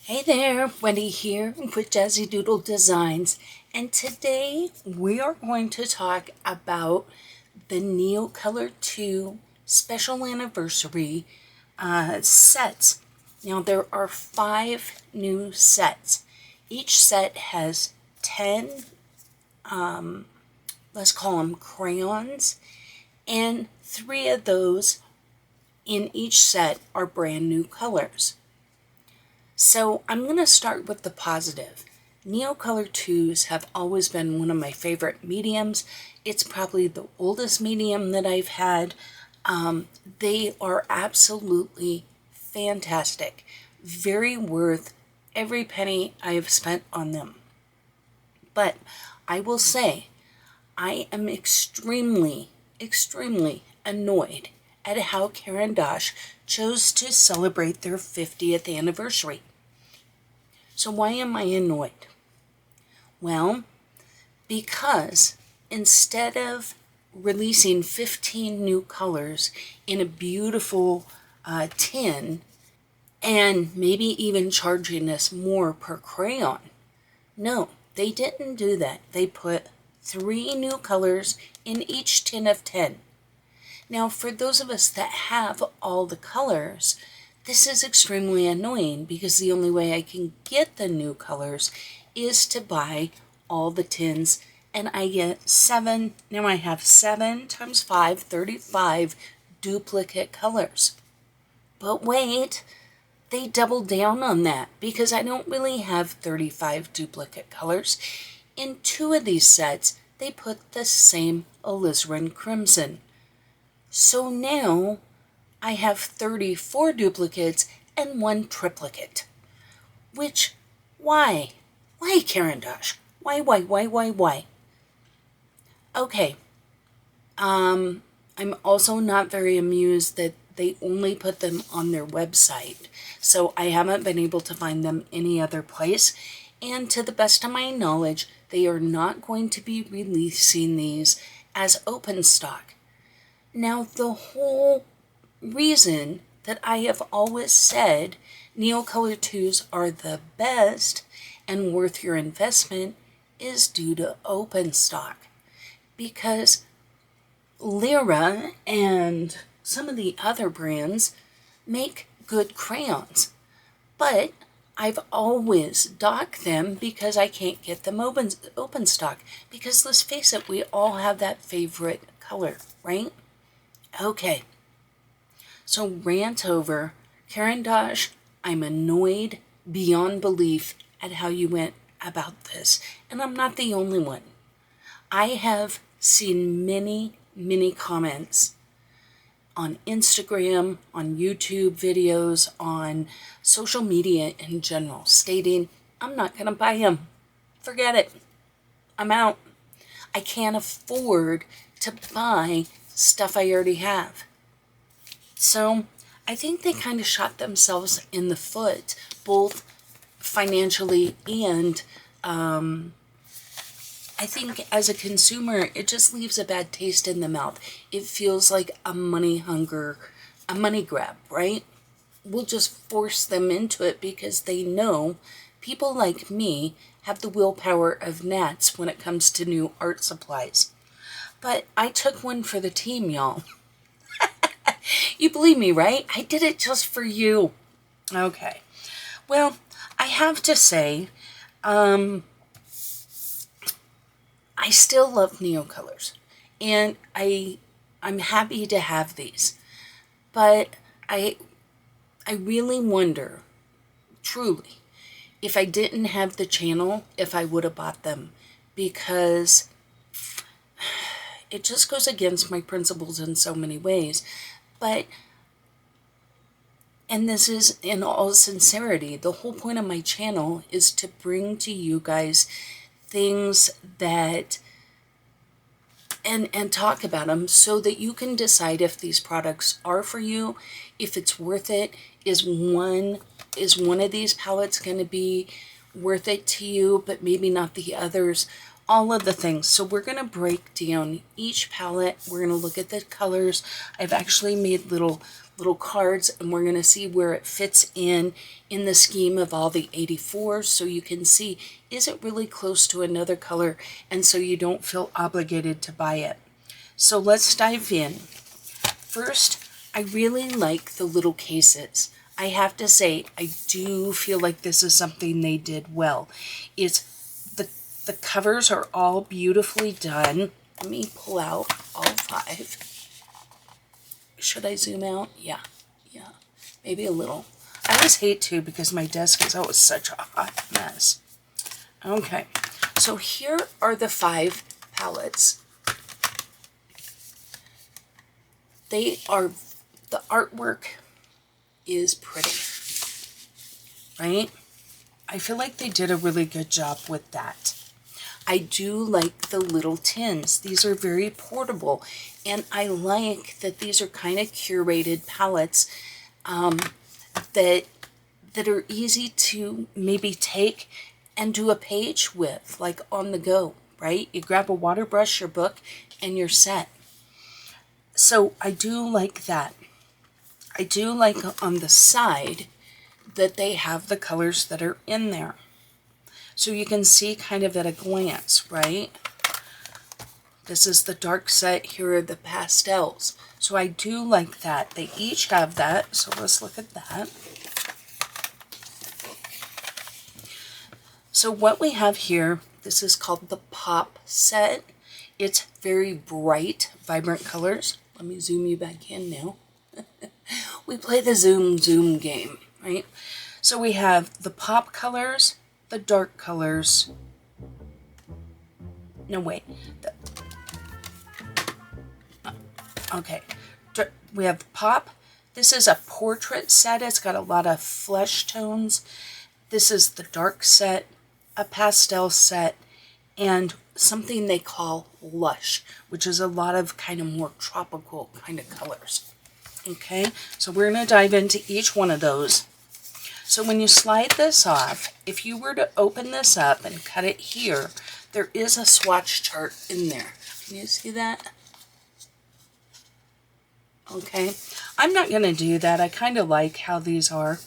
Hey there, Wendy here with Jazzydoodledesigns, and today we are going to talk about the Neocolor 2 Special Anniversary sets. Now there are 5 new sets. Each set has 10, let's call them crayons, and 3 of those in each set are brand new colors. So I'm going to start with the positive. Neocolor 2s have always been one of my favorite mediums. It's probably the oldest medium that I've had. They are absolutely fantastic. Very worth every penny I have spent on them. But I will say, I am extremely annoyed at how Caran d'Ache chose to celebrate their 50th anniversary. So why am I annoyed? Well, because instead of releasing 15 new colors in a beautiful tin and maybe even charging us more per crayon, no, they didn't do that. They put 3 new colors in each tin of 10. Now, for those of us that have all the colors, this is extremely annoying because the only way I can get the new colors is to buy all the tins, and I get 7, now I have 7 times 5, 35 duplicate colors. But wait, they doubled down on that because I don't really have 35 duplicate colors. In 2 of these sets, they put the same alizarin crimson. So now I have 34 duplicates and 1 triplicate. Which, why? Why, Caran d'Ache? Why? Okay. I'm also not very amused that they only put them on their website. So I haven't been able to find them any other place. And to the best of my knowledge, they are not going to be releasing these as open stock. Now, the whole reason that I have always said Neocolor 2s are the best and worth your investment is due to open stock. Because Lyra and some of the other brands make good crayons. But I've always docked them because I can't get them open stock. Because let's face it, we all have that favorite color, right? Okay, so rant over. Caran d'Ache, I'm annoyed beyond belief at how you went about this. And I'm not the only one. I have seen many comments on Instagram, on YouTube videos, on social media in general, stating, I'm not going to buy them. Forget it. I'm out. I can't afford to buy stuff I already have. So I think they kind of shot themselves in the foot, both financially and I think as a consumer, it just leaves a bad taste in the mouth. It feels like a money grab, right? We'll just force them into it because they know people like me have the willpower of gnats when it comes to new art supplies. But I took one for the team, y'all. You believe me, right? I did it just for you. Okay. Well, I have to say, I still love Neocolors. And I'm happy to have these. But I really wonder, truly, if I didn't have the channel, if I would have bought them. Because it just goes against my principles in so many ways. But, and this is in all sincerity, the whole point of my channel is to bring to you guys things that, and talk about them so that you can decide if these products are for you, if it's worth it. Is one of these palettes going to be worth it to you, but maybe not the others? All of the things. So we're going to break down each palette. We're going to look at the colors. I've actually made little little cards, and we're going to see where it fits in the scheme of all the 84s, so you can see, is it really close to another color, and so you don't feel obligated to buy it. So let's dive in. First, I really like the little cases. I have to say, I do feel like this is something they did well. The covers are all beautifully done. Let me pull out all 5. Should I zoom out? Yeah, maybe a little. I always hate to because my desk is always such a hot mess. Okay, so here are the 5 palettes. The artwork is pretty, right? I feel like they did a really good job with that. I do like the little tins. These are very portable, and I like that these are kind of curated palettes that are easy to maybe take and do a page with, like on the go, right? You grab a water brush, your book, and you're set. So I do like that. I do like on the side that they have the colors that are in there. So you can see kind of at a glance, right? This is the dark set, here are the pastels. So I do like that. They each have that, so let's look at that. So what we have here, this is called the Pop set. It's very bright, vibrant colors. Let me zoom you back in now. We play the zoom game, right? So we have the pop colors, the dark colors. No, wait. Okay. We have the pop. This is a portrait set. It's got a lot of flesh tones. This is the dark set, a pastel set, and something they call lush, which is a lot of kind of more tropical kind of colors. Okay, so we're going to dive into each one of those. So when you slide this off, if you were to open this up and cut it here, there is a swatch chart in there. Can you see that? Okay, I'm not going to do that. I kind of like how these are.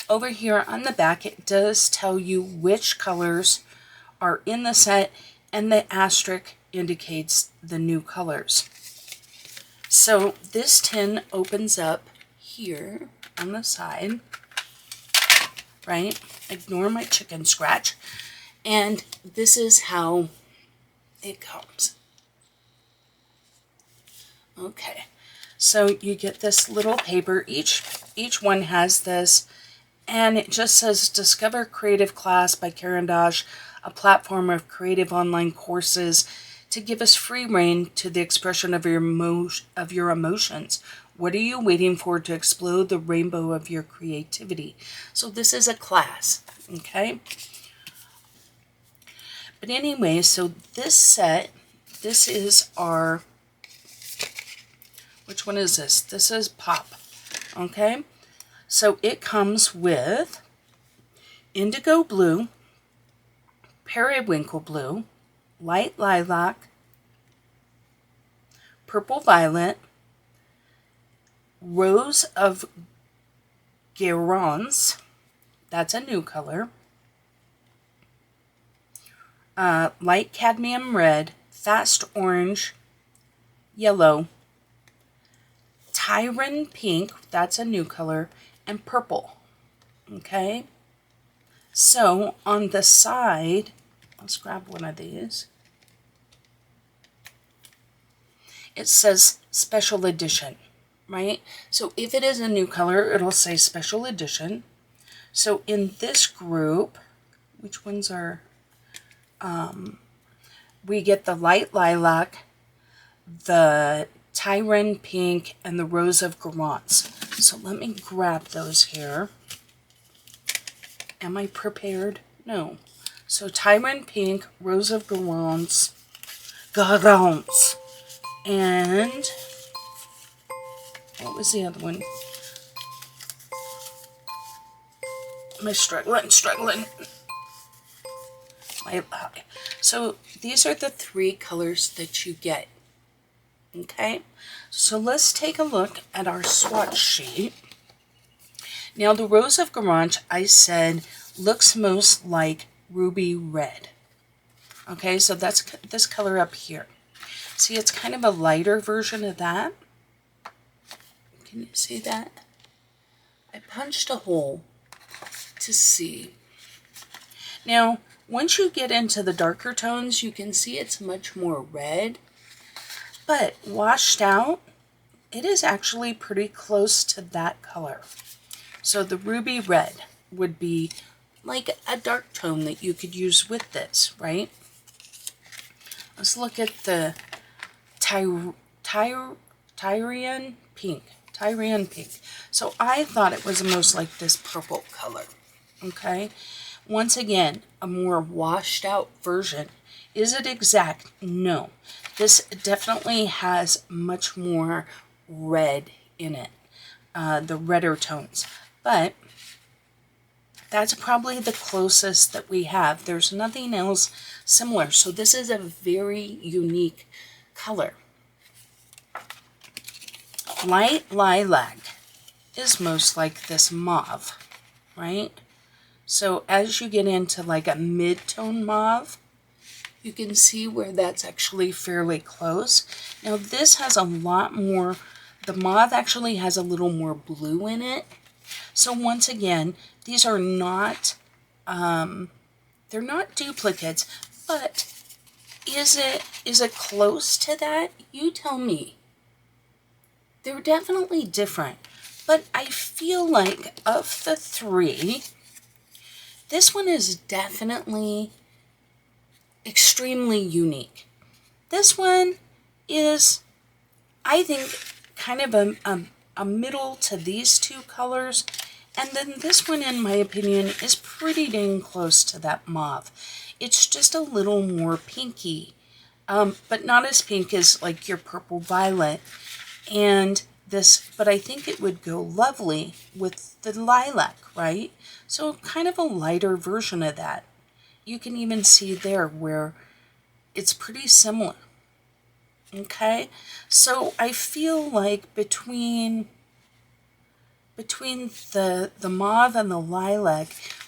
Over here on the back, it does tell you which colors are in the set, and the asterisk indicates the new colors. So this tin opens up here on the side, right? Ignore my chicken scratch. And this is how it comes. Okay, so you get this little paper. Each one has this, and it just says Discover Creative Class by Karen Dosh, a platform of creative online courses to give us free rein to the expression of your emotions. What are you waiting for to explode the rainbow of your creativity? So this is a class, okay? But anyway, so this set, this is our, which one is this? This is Pop, okay? So it comes with indigo blue, periwinkle blue, light lilac, purple violet, rose of Guernsey, that's a new color, light cadmium red, fast orange, yellow, Tyron pink, that's a new color, and purple. Okay, so on the side, let's grab one of these. It says special edition, right? So if it is a new color, it'll say special edition. So in this group, which ones are, we get the light lilac, the Tyron pink, and the rose of Guernsey. So let me grab those here. Am I prepared? No. So Tyron pink, rose of Guernsey, and what was the other one? Am I struggling? So these are the 3 colors that you get. Okay, So let's take a look at our swatch sheet. Now the Rose of Garage, I said, looks most like ruby red. Okay, so that's this color up here. See, it's kind of a lighter version of that. Can you see that? I punched a hole to see. Now, once you get into the darker tones, you can see it's much more red. But washed out, it is actually pretty close to that color. So the ruby red would be like a dark tone that you could use with this, right? Let's look at the Tyrian pink. Tyrian pink. So I thought it was most like this purple color. Okay. Once again, a more washed out version. Is it exact? No. This definitely has much more red in it. The redder tones. But that's probably the closest that we have. There's nothing else similar. So this is a very unique color. Light lilac is most like this mauve, right? So as you get into like a mid-tone mauve, you can see where that's actually fairly close. Now this has a lot more, the mauve actually has a little more blue in it. So once again, these are not, they're not duplicates, but is it close to that? You tell me. They're definitely different, but I feel like of the three, this one is definitely extremely unique. This one is, I think, kind of a middle to these two colors. And then this one, in my opinion, is pretty dang close to that mauve. It's just a little more pinky, but not as pink as like your purple violet. And this, but I think it would go lovely with the lilac, right? So kind of a lighter version of that. You can even see there where it's pretty similar. Okay, so I feel like between the mauve and the lilac,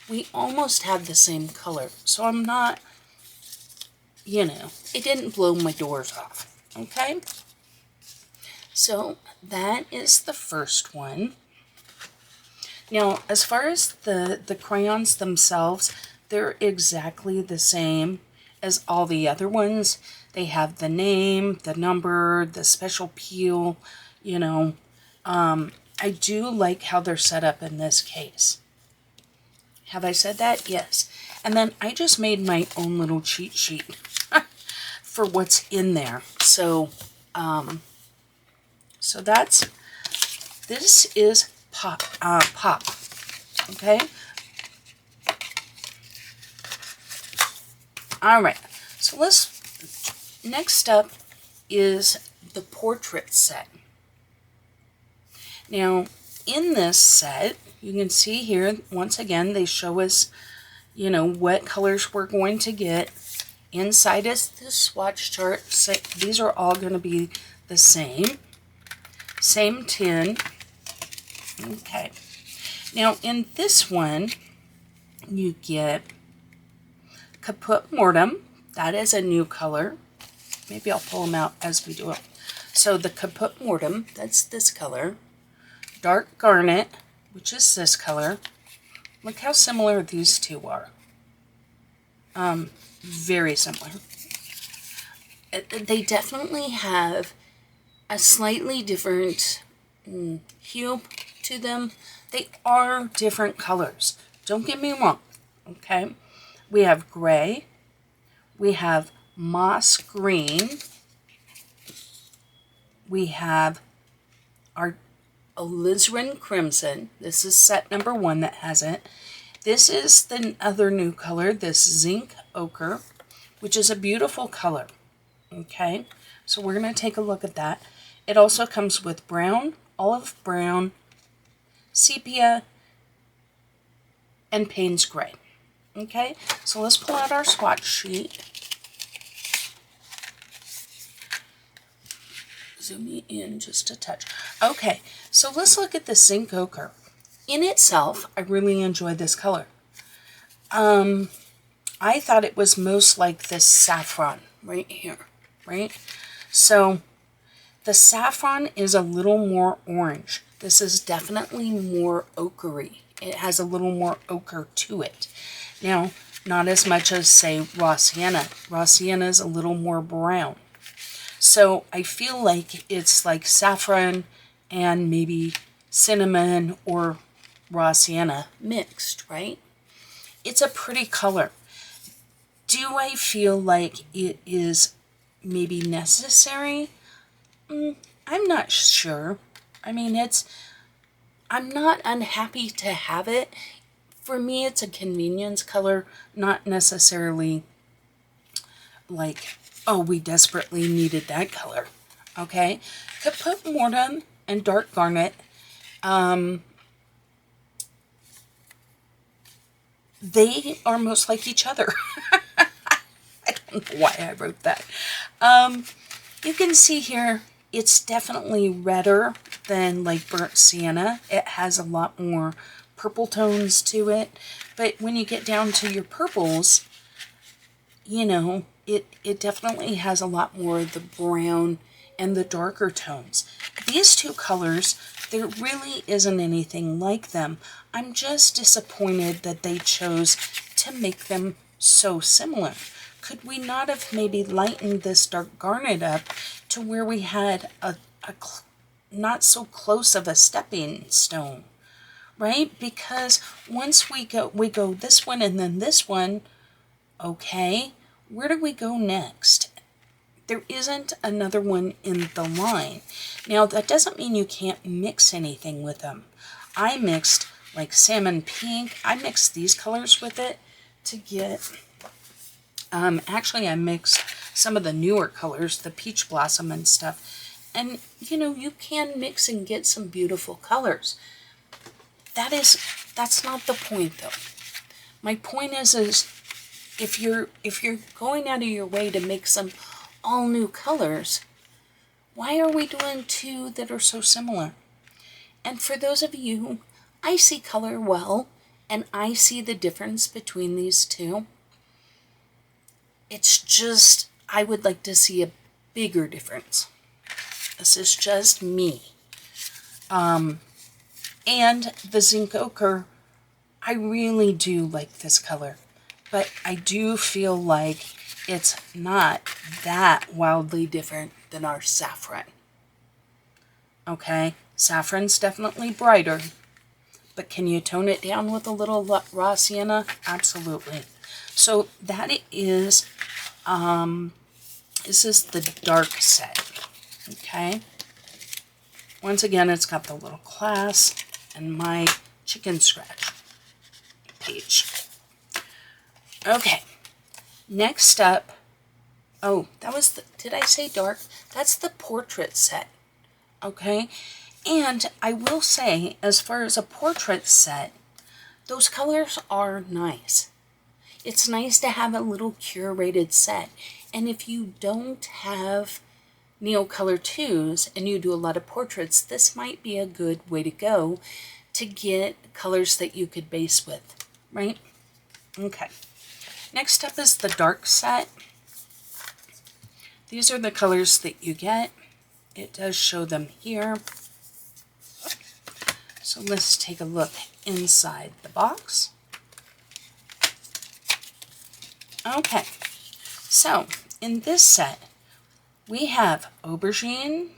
we almost have the same color. So I'm not, you know, it didn't blow my doors off. Okay, so that is the first one. Now, as far as the crayons themselves, they're exactly the same as all the other ones. They have the name, the number, the special peel, you know. I do like how they're set up in this case. Have I said that? Yes. And then I just made my own little cheat sheet for what's in there. So, so this is pop, okay? All right, so next up is the portrait set. Now, in this set, you can see here, once again, they show us, you know, what colors we're going to get. Inside is the swatch chart. So these are all going to be the same tin. Okay. Now, in this one, you get Caput Mortem. That is a new color. Maybe I'll pull them out as we do it. So the Caput Mortem, that's this color. Dark Garnet, which is this color. Look how similar these two are. Very similar. They definitely have a slightly different hue to them. They are different colors. Don't get me wrong. Okay. We have gray. We have moss green. We have our alizarin crimson. This is set number 1 that has it. This is the other new color, this zinc ochre, which is a beautiful color. Okay, so we're going to take a look at that. It also comes with brown, olive brown, sepia, and Payne's gray. Okay, so let's pull out our swatch sheet. zoom me in just a touch. Okay, so let's look at the zinc ochre. In itself, I really enjoy this color. I thought it was most like this saffron right here, right? So the saffron is a little more orange. This is definitely more ochre-y. It has a little more ochre to it. Now, not as much as, say, raw sienna. Raw sienna is a little more brown. So I feel like it's like saffron and maybe cinnamon or raw sienna mixed, right? It's a pretty color. Do I feel like it is maybe necessary? I'm not sure. I mean, I'm not unhappy to have it. For me, it's a convenience color, not necessarily like, oh, we desperately needed that color. Okay? Caput Mortem and Dark Garnet, they are most like each other. I don't know why I wrote that. You can see here, it's definitely redder than like burnt sienna. It has a lot more purple tones to it. But when you get down to your purples, you know, it definitely has a lot more of the brown and the darker tones. These two colors, there really isn't anything like them. I'm just disappointed that they chose to make them so similar. Could we not have maybe lightened this dark garnet up to where we had a not so close of a stepping stone, right? Because once we go this one and then this one, okay, where do we go next? There isn't another one in the line. Now, that doesn't mean you can't mix anything with them. I mixed like salmon pink. I mixed these colors with it to get, actually I mixed some of the newer colors, the peach blossom and stuff. And, you know, you can mix and get some beautiful colors. That's not the point though. My point is if you're going out of your way to make some all new colors, why are we doing two that are so similar? And for those of you, I see color well, and I see the difference between these two. It's just, I would like to see a bigger difference. This is just me. And the zinc ochre, I really do like this color, but I do feel like it's not that wildly different than our saffron. Okay, saffron's definitely brighter, but can you tone it down with a little raw sienna? Absolutely. So that is, this is the dark set. Okay. Once again, it's got the little class and my chicken scratch page. Okay. Next up, oh, that was the, did I say dark? That's the portrait set. Okay. And I will say, as far as a portrait set, those colors are nice. It's nice to have a little curated set. And if you don't have Neocolor 2s and you do a lot of portraits, this might be a good way to go to get colors that you could base with, right? Okay. Next up is the dark set. These are the colors that you get. It does show them here. So let's take a look inside the box. Okay, so in this set, we have Aubergine,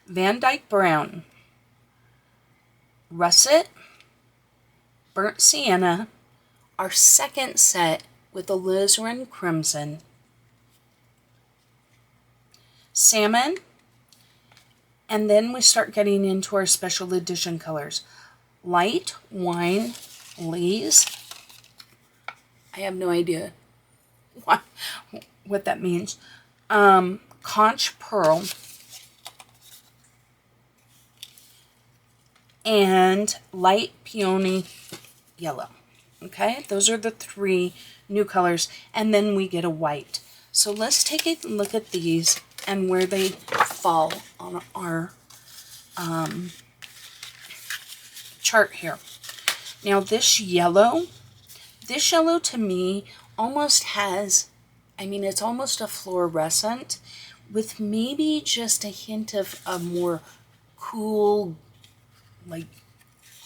Van Dyke Brown, Russet, Burnt Sienna, our second set with Alizarin Crimson, Salmon, and then we start getting into our special edition colors. Light Wine Laze. I have no idea what that means. Conch Pearl, and Light Peony Yellow. Okay, those are the three new colors, and then we get a white. So let's take a look at these and where they fall on our chart here. Now this yellow to me almost has, I mean, it's almost a fluorescent with maybe just a hint of a more cool, like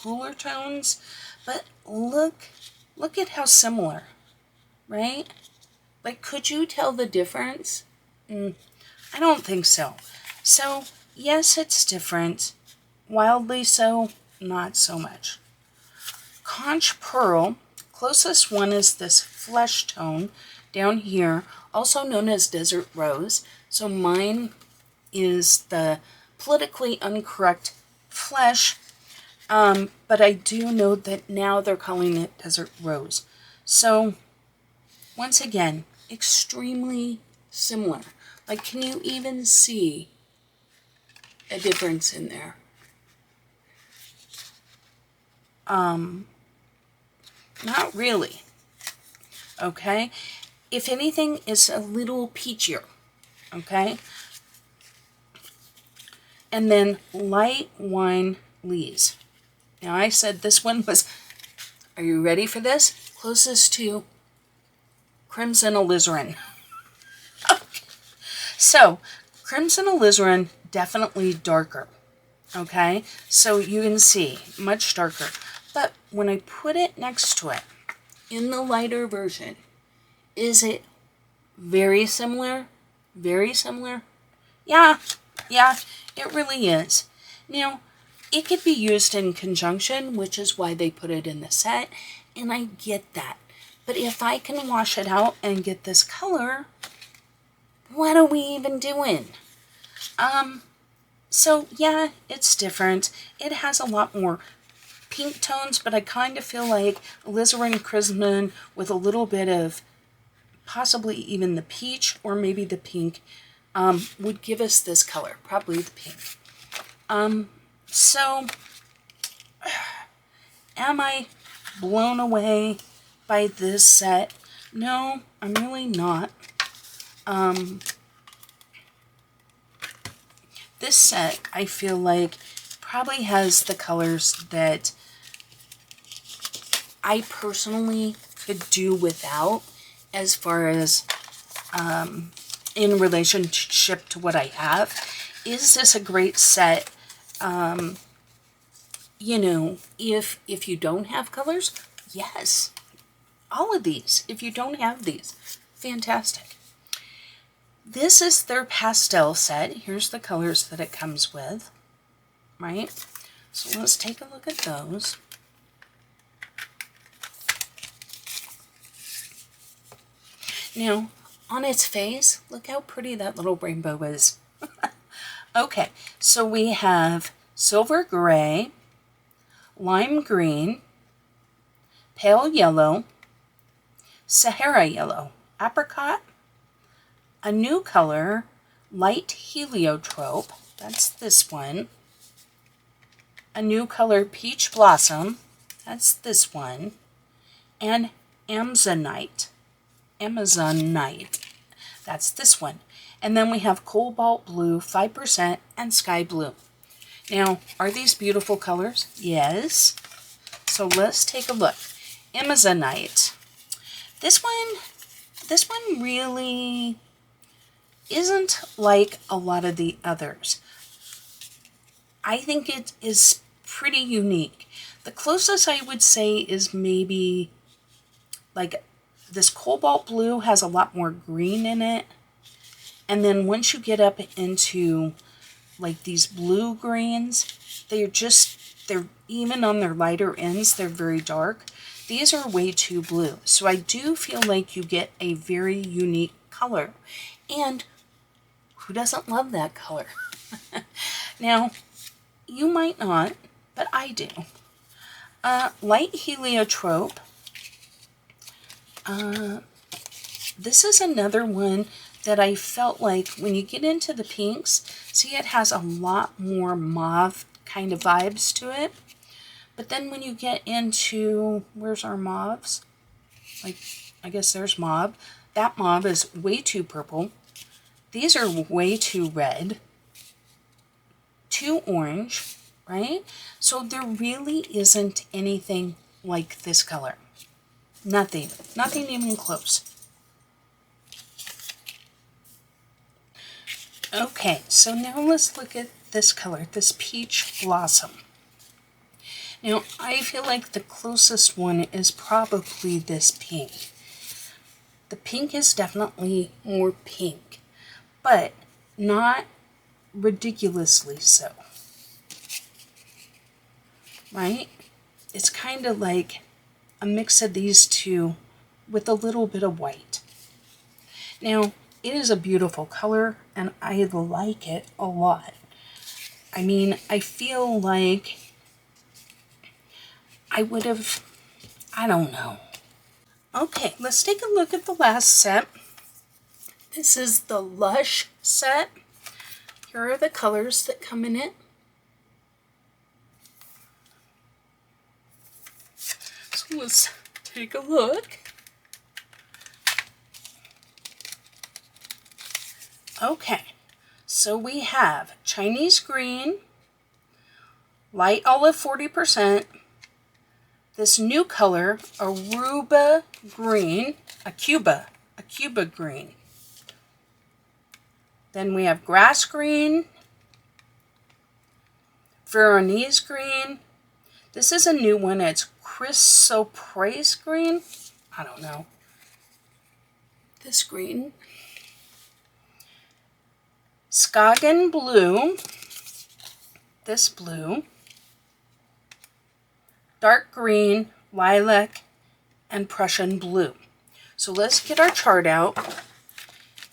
cooler tones. But look at how similar, right? Like, could you tell the difference? I don't think so. So, yes, it's different. Wildly so, not so much. Conch Pearl, closest one is this flesh tone down here, also known as Desert Rose. So mine is the politically incorrect flesh, but I do know that now they're calling it Desert Rose. So, once again, extremely similar. Like, can you even see a difference in there? Not really. Okay? If anything, it's a little peachier. Okay? And then Light Wine Lees. Now, I said this one was, are you ready for this? Closest to Crimson Alizarin. Okay. So, Crimson Alizarin, definitely darker. Okay? So you can see, much darker. But when I put it next to it, in the lighter version, is it very similar? Very similar? Yeah, it really is. Now, it could be used in conjunction, which is why they put it in the set, and I get that. But if I can wash it out and get this color, what are we even doing? So yeah, it's different. It has a lot more pink tones, but I kind of feel like alizarin crimson with a little bit of possibly even the peach or maybe the pink would give us this color, probably the pink. So am I blown away by this set? No, I'm really not. This set, I feel like, probably has the colors that I personally could do without as far as in relationship to what I have. Is this a great set? You know, if you don't have colors, yes. All of these, if you don't have these, fantastic. This is their pastel set. Here's the colors that it comes with, right? So let's take a look at those. Now, on its face, look how pretty that little rainbow is. Okay, so we have silver gray, lime green, pale yellow, Sahara yellow, apricot, a new color, light heliotrope, that's this one, a new color, peach blossom, that's this one, and Amazonite, that's this one. And then we have cobalt blue, 5%, and sky blue. Now, are these beautiful colors? Yes. So let's take a look. Amazonite. This one really isn't like a lot of the others. I think it is pretty unique. The closest I would say is maybe like this cobalt blue has a lot more green in it. And then once you get up into like these blue greens, they're even on their lighter ends, they're very dark. These are way too blue. So I do feel like you get a very unique color. And who doesn't love that color? Now, you might not, but I do. Light heliotrope. This is another one that I felt like when you get into the pinks, see, it has a lot more mauve kind of vibes to it. But then when you get into, where's our mauves? Like, I guess there's mauve. That mauve is way too purple. these are way too red, too orange, right? So there really isn't anything like this color. Nothing even close. Okay, so now let's look at this color, this peach blossom. Now, I feel like the closest one is probably this pink. The pink is definitely more pink, but not ridiculously so. Right? It's kind of like a mix of these two with a little bit of white. Now, it is a beautiful color, and I like it a lot. I mean, I feel like I would have, I don't know. Okay, let's take a look at the last set. This is the Lush set. Here are the colors that come in it. So let's take a look. Okay, so we have Chinese green, light olive 40%, this new color, Aruba green, a Cuba green. Then we have grass green, Veronese green. This is a new one, it's chrysoprase green. I don't know. This green. Skagen blue, this blue, dark green, lilac, and Prussian blue. So let's get our chart out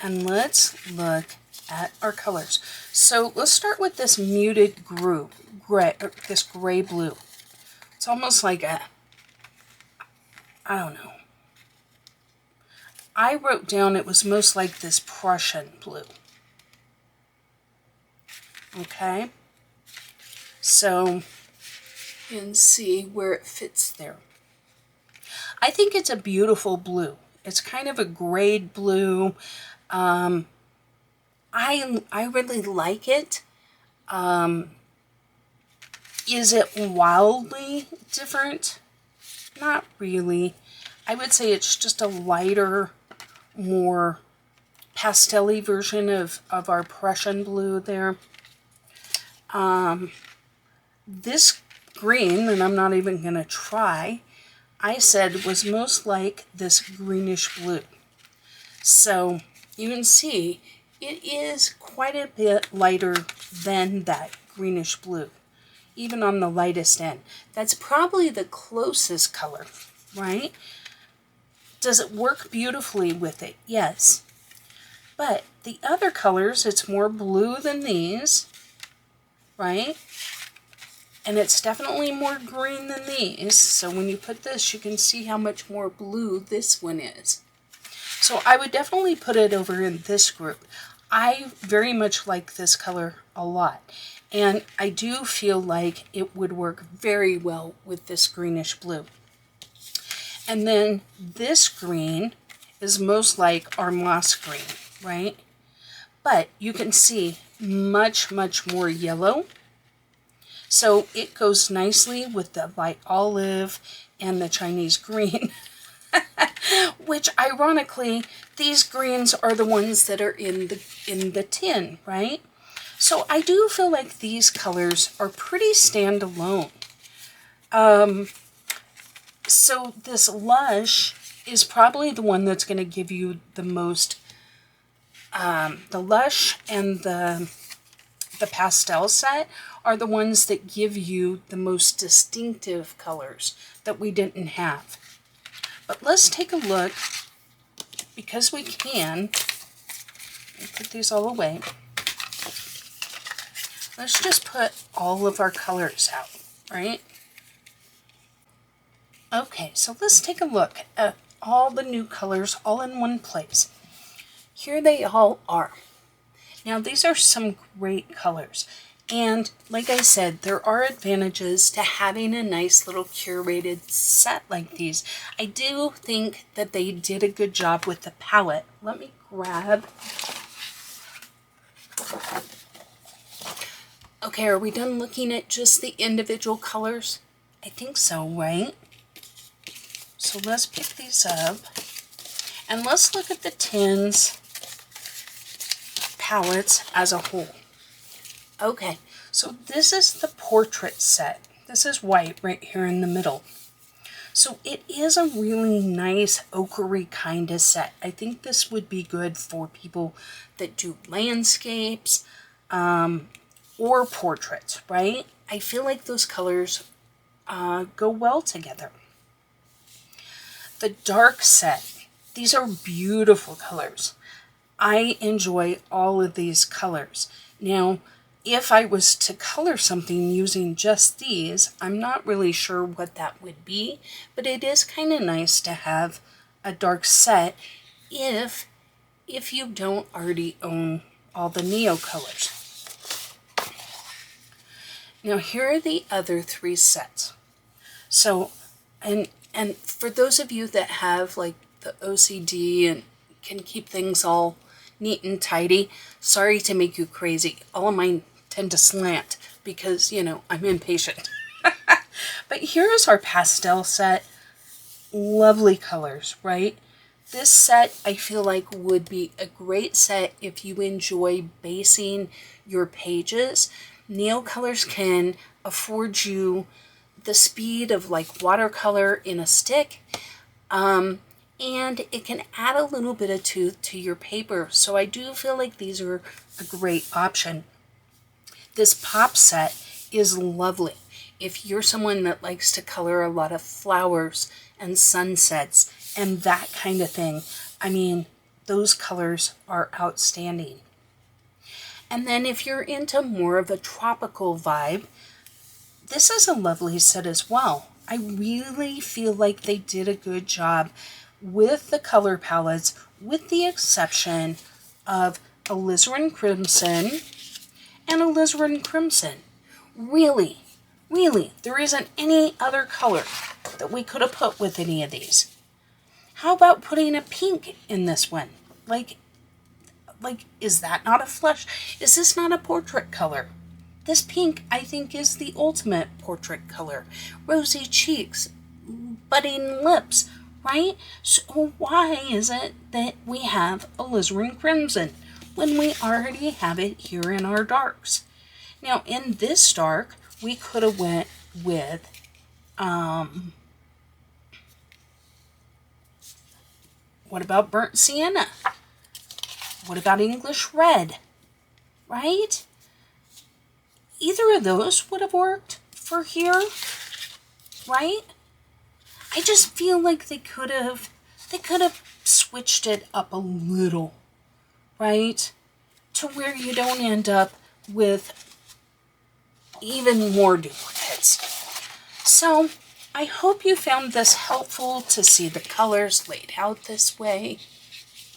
and let's look at our colors. So let's start with this muted gray, this gray blue. It's almost like a, I don't know. I wrote down it was most like this Prussian blue. Okay, so you can see where it fits there. I think it's a beautiful blue. It's kind of a grade blue. I really like it. Is it wildly different? Not really. I would say it's just a lighter, more pastel-y version of our Prussian blue there. This green, and I'm not even going to try, I said was most like this greenish blue. So you can see it is quite a bit lighter than that greenish blue, even on the lightest end. That's probably the closest color, right? Does it work beautifully with it? Yes. But the other colors, it's more blue than these, right? And it's definitely more green than these. So when you put this, you can see how much more blue this one is. So I would definitely put it over in this group. I very much like this color a lot. And I do feel like it would work very well with this greenish blue. And then this green is most like our moss green, right? But you can see much, much more yellow. So it goes nicely with the light olive and the Chinese green. Which ironically, these greens are the ones that are in the tin, right? So I do feel like these colors are pretty standalone. So this Lush is probably the one that's going to give you the most, the Lush and the pastel set are the ones that give you the most distinctive colors that we didn't have. But let's take a look, because we can. Put these all away. Let's just put all of our colors out, right? Okay, so let's take a look at all the new colors all in one place. Here they all are. Now these are some great colors. And like I said, there are advantages to having a nice little curated set like these. I do think that they did a good job with the palette. Let me grab Okay, are we done looking at just the individual colors? I think so, right? So let's pick these up and let's look at the tins palettes as a whole. Okay, so this is the portrait set. This is white right here in the middle. So it is a really nice ochre kind of set. I think this would be good for people that do landscapes or portraits, right? I feel like those colors go well together. The dark set, these are beautiful colors. I enjoy all of these colors. Now, if I was to color something using just these, I'm not really sure what that would be, but it is kind of nice to have a dark set if you don't already own all the Neo colors. Now here are the other three sets. So, and for those of you that have like the OCD and can keep things all neat and tidy, sorry to make you crazy. All of mine tend to slant because, you know, I'm impatient. But here is our pastel set. Lovely colors, right? This set I feel like would be a great set if you enjoy basing your pages. Neo colors can afford you the speed of like watercolor in a stick, and it can add a little bit of tooth to your paper. So I do feel like these are a great option. This pop set is lovely. If you're someone that likes to color a lot of flowers and sunsets and that kind of thing, I mean, those colors are outstanding. And then if you're into more of a tropical vibe, this is a lovely set as well. I really feel like they did a good job with the color palettes, with the exception of alizarin crimson and alizarin crimson. Really, there isn't any other color that we could have put with any of these. How about putting a pink in this one? Like, is that not a flush? Is this not a portrait color? This pink, I think, is the ultimate portrait color. Rosy cheeks, budding lips, right? So why is it that we have alizarin crimson when we already have it here in our darks? Now, in this dark, we could have went with, what about burnt sienna? What about English red, right? Either of those would have worked for here, right? I just feel like they could have switched it up a little, right? To where you don't end up with even more duplicates. So I hope you found this helpful to see the colors laid out this way.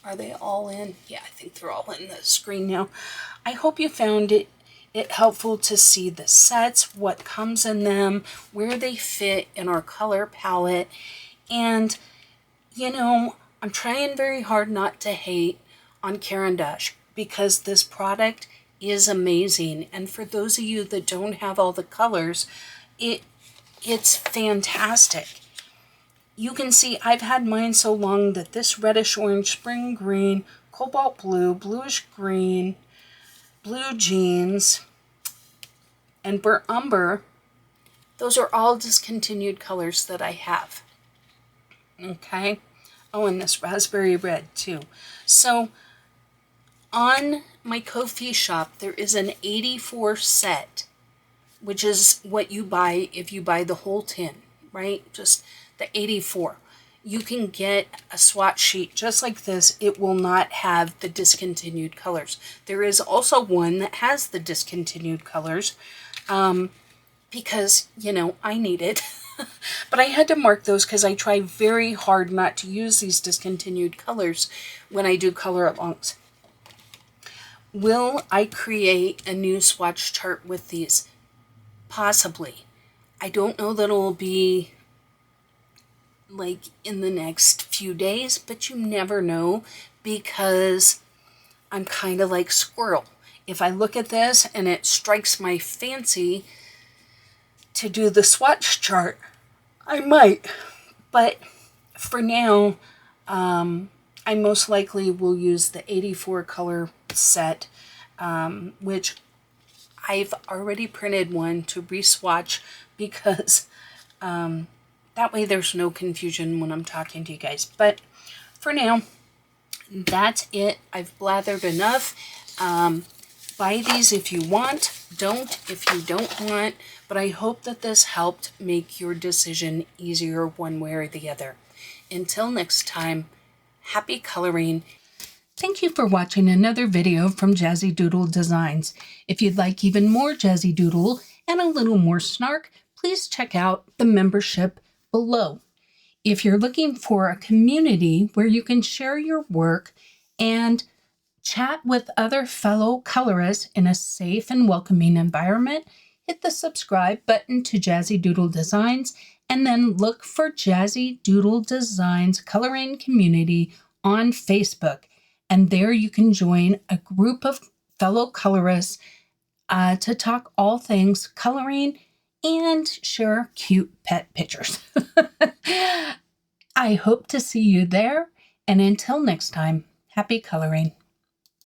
Are they all in? Yeah, I think they're all in the screen now. I hope you found it helpful to see the sets, what comes in them, where they fit in our color palette. And, you know, I'm trying very hard not to hate on Caran d'Ache because this product is amazing. And for those of you that don't have all the colors, it's fantastic. You can see I've had mine so long that this reddish orange, spring green, cobalt blue, bluish green, blue jeans, and burnt umber, those are all discontinued colors that I have. Okay? Oh, and this raspberry red too. So on my Ko-fi shop, there is an 84 set, which is what you buy if you buy the whole tin, right? Just the 84. You can get a swatch sheet just like this. It will not have the discontinued colors. There is also one that has the discontinued colors because, you know, I need it. But I had to mark those because I try very hard not to use these discontinued colors when I do color alongs. Will I create a new swatch chart with these? Possibly. I don't know that it'll be like in the next few days, but you never know because I'm kind of like Squirrel. If I look at this and it strikes my fancy to do the swatch chart, I might. But for now, I most likely will use the 84 color set, which I've already printed one to re-swatch because that way there's no confusion when I'm talking to you guys. But for now, that's it. I've blathered enough. Buy these if you want. Don't if you don't want. But I hope that this helped make your decision easier one way or the other. Until next time, happy coloring. Thank you for watching another video from Jazzydoodledesigns. If you'd like even more Jazzydoodle and a little more snark, please check out the membership below. If you're looking for a community where you can share your work and chat with other fellow colorists in a safe and welcoming environment, hit the subscribe button to Jazzydoodledesigns and then look for Jazzydoodledesigns Coloring Community on Facebook. And there you can join a group of fellow colorists to talk all things coloring and share cute pet pictures. I hope to see you there. And until next time, happy coloring.